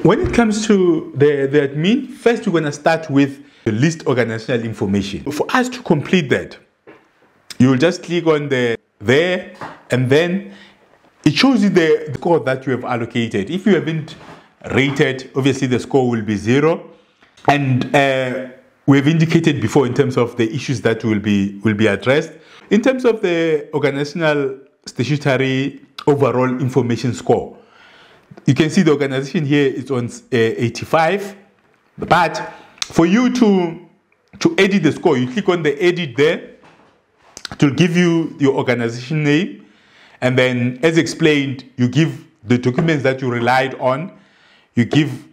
When it comes to the admin, first we're going to start with the list organizational information. For us to complete that, you will just click on there, and then it shows you the score that you have allocated. If you haven't rated, obviously the score will be 0. And we have indicated before in terms of the issues that will be addressed. In terms of the organizational statutory overall information score, you can see the organization here is on 85. But for you to edit the score, you click on the edit there. It will give you your organization name. And then, as explained, you give the documents that you relied on. You give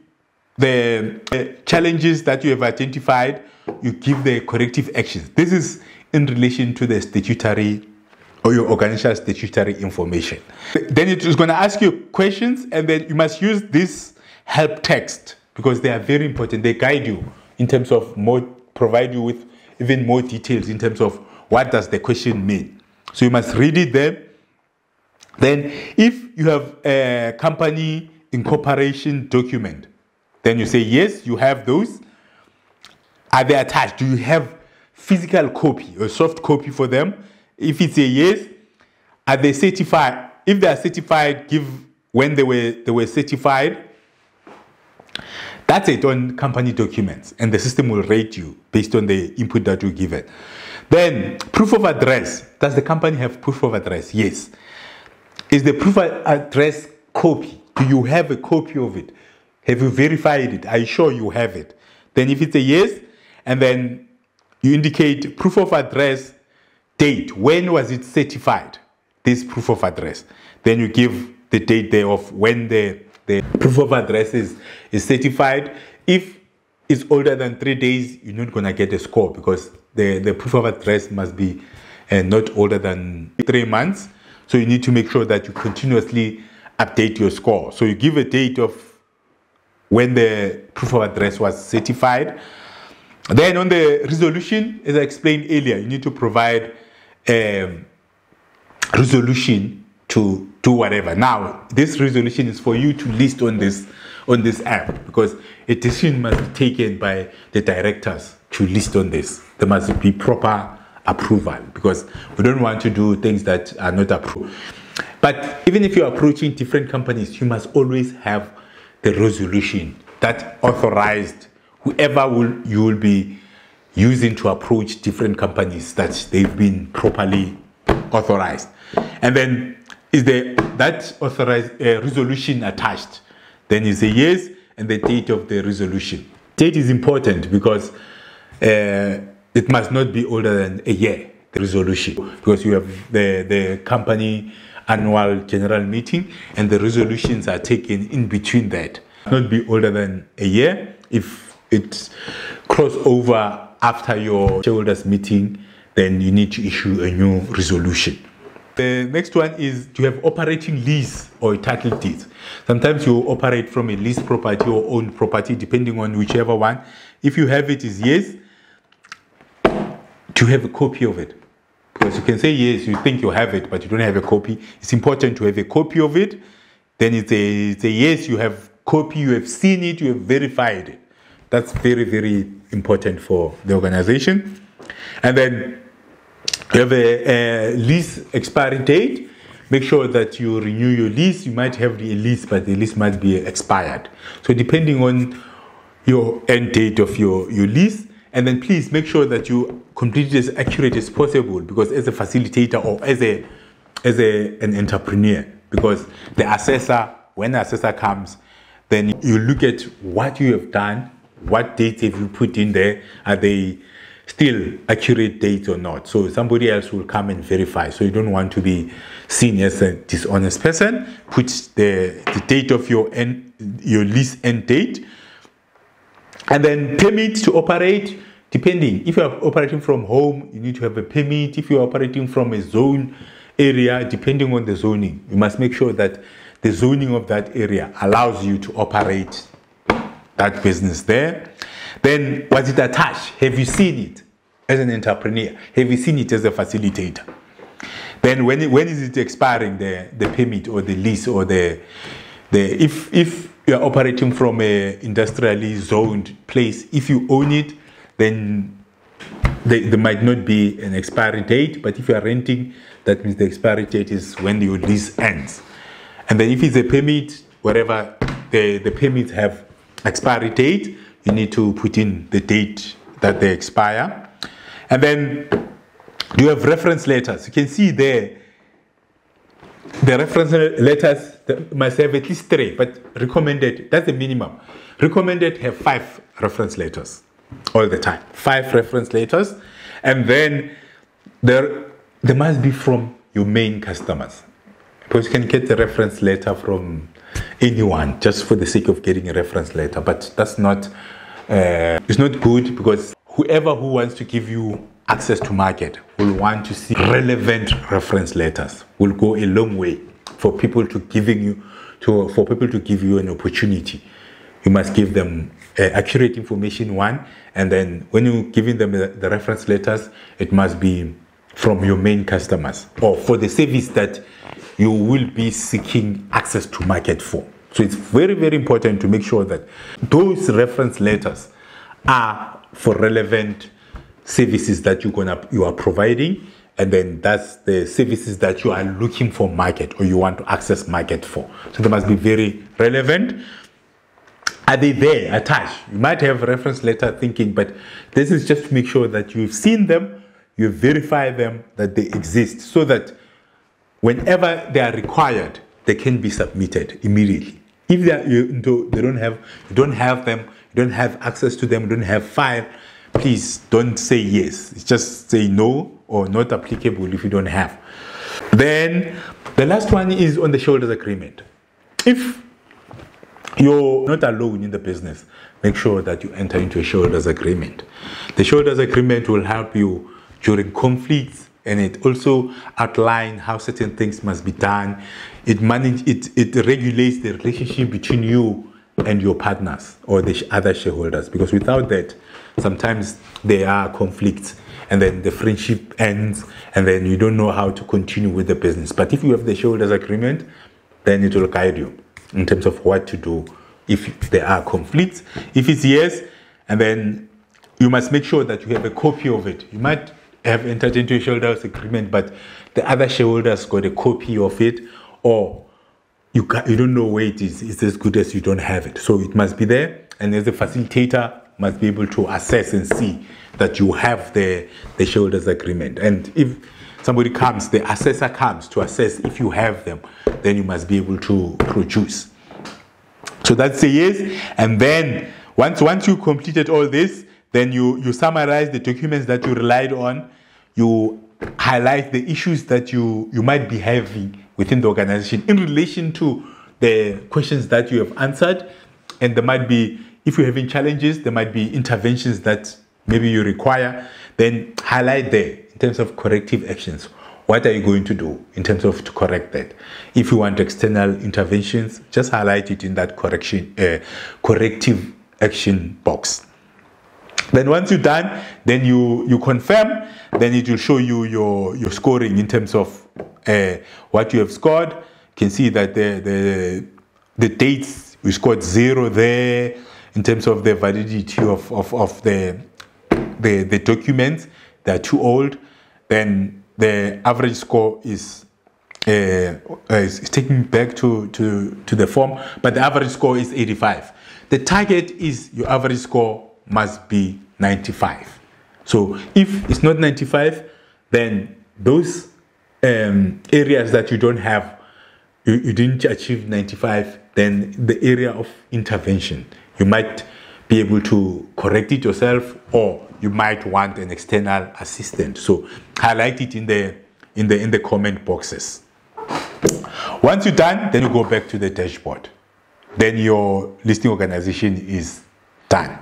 the challenges that you have identified. You give the corrective actions. This is in relation to the statutory or your organizational statutory information. Then it is going to ask you questions, and then you must use this help text because they are very important. They guide you in terms of provide you with even more details in terms of what does the question mean. So you must read it there. Then if you have a company incorporation document, then you say yes, you have those. Are they attached? Do you have physical copy or soft copy for them? If it's a yes, are they certified? If they are certified, give when they were certified. That's it on company documents, and the system will rate you based on the input that you give it. Then proof of address. Does the company have proof of address? Yes. Is the proof of address copy? Do you have a copy of it? Have you verified it? Are you sure you have it? Then if it's a yes, and then you indicate proof of address date. When was it certified? This proof of address. Then you give the date there of when the proof of address is certified. If it's older than 3 days, you're not going to get a score because the proof of address must be not older than 3 months. So you need to make sure that you continuously update your score. So you give a date of when the proof of address was certified. Then on the resolution, as I explained earlier, you need to provide a resolution to do whatever. Now, this resolution is for you to list on this app because a decision must be taken by the directors to list on this. There must be proper approval because we don't want to do things that are not approved. But even if you're approaching different companies, you must always have the resolution that authorized whoever you will be using to approach different companies, that they've been properly authorized. And then is that authorized resolution attached? Then you say yes, and the date of the resolution. Date is important because it must not be older than a year, the resolution, because you have the company annual general meeting and the resolutions are taken in between that. Not be older than a year. If it cross over after your shareholders meeting, then you need to issue a new resolution. The next one is to have operating lease or title deeds. Sometimes you operate from a leased property or owned property, depending on whichever one. If you have it, is yes. To have a copy of it. Because you can say yes, you think you have it, but you don't have a copy. It's important to have a copy of it. Then it's a yes, you have copy, you have seen it, you have verified it. That's very, very important for the organization. And then you have a lease expiry date. Make sure that you renew your lease. You might have the lease, but the lease might be expired. So depending on your end date of your lease, and then please make sure that you complete it as accurate as possible, because as a facilitator or as an entrepreneur, because the assessor, when the assessor comes, then you look at what you have done, what dates have you put in there, are they still accurate dates or not? So somebody else will come and verify. So you don't want to be seen as a dishonest person. Put the date of your lease end date. And then permit to operate, depending. If you are operating from home, you need to have a permit. If you are operating from a zone area, depending on the zoning, you must make sure that the zoning of that area allows you to operate that business there. Then, was it attached? Have you seen it as an entrepreneur? Have you seen it as a facilitator? Then, when is it expiring, the permit or the lease or if you're operating from a industrially zoned place, if you own it, then there might not be an expiry date, but if you are renting, that means the expiry date is when your lease ends. And then if it's a permit, wherever the permits have expiry date, you need to put in the date that they expire. And then you have reference letters. You can see there, the reference letters must have at least 3, but recommended, that's the minimum. Recommended have 5 reference letters all the time. 5 reference letters. And then there must be from your main customers. Because you can get a reference letter from anyone just for the sake of getting a reference letter. But that's not, it's not good, because whoever who wants to give you access to market will want to see relevant reference letters. Will go a long way for people to give you an opportunity. You must give them accurate information, one, and then when you're giving them the reference letters, it must be from your main customers or for the service that you will be seeking access to market for. So it's very, very important to make sure that those reference letters are for relevant services that you are providing, and then that's the services that you are looking for market or you want to access market for. So they must be very relevant. Are they there attached? You might have a reference letter thinking, but this is just to make sure that you've seen them, you verify them, that they exist, so that whenever they are required, they can be submitted immediately. If you don't have them, you don't have access to them, you don't have file, please don't say yes. Just say no or not applicable if you don't have. Then the last one is on the shareholders agreement. If you're not alone in the business, make sure that you enter into a shareholders agreement. The shareholders agreement will help you during conflicts, and it also outlines how certain things must be done. It regulates the relationship between you and your partners or the other shareholders, because without that, sometimes there are conflicts and then the friendship ends and then you don't know how to continue with the business. But if you have the shareholders agreement, then it will guide you in terms of what to do if there are conflicts. If it's yes, and then you must make sure that you have a copy of it. You might have entered into a shareholders agreement, but the other shareholders got a copy of it, or you don't know where it is. It's as good as you don't have it. So it must be there, and as a facilitator must be able to assess and see that you have the shareholders agreement. And if somebody comes, the assessor comes to assess if you have them, then you must be able to produce. So that's a yes. And then once you completed all this, then you summarize the documents that you relied on. You highlight the issues that you might be having within the organization in relation to the questions that you have answered. And there might be, if you're having challenges, there might be interventions that maybe you require. Then highlight there in terms of corrective actions. What are you going to do in terms of to correct that? If you want external interventions, just highlight it in that corrective action box. Then once you're done, then you confirm. Then it will show you your scoring in terms of what you have scored. You can see that the dates, we scored 0 there in terms of the validity of the documents. They're too old. Then the average score is taken back to the form, but the average score is 85. The target is your average score must be 95. So if it's not 95, then those areas that you don't have, you didn't achieve 95, then the area of intervention, you might be able to correct it yourself, or you might want an external assistant. So highlight it in the comment boxes. Once you're done, then you go back to the dashboard. Then your listing organization is done.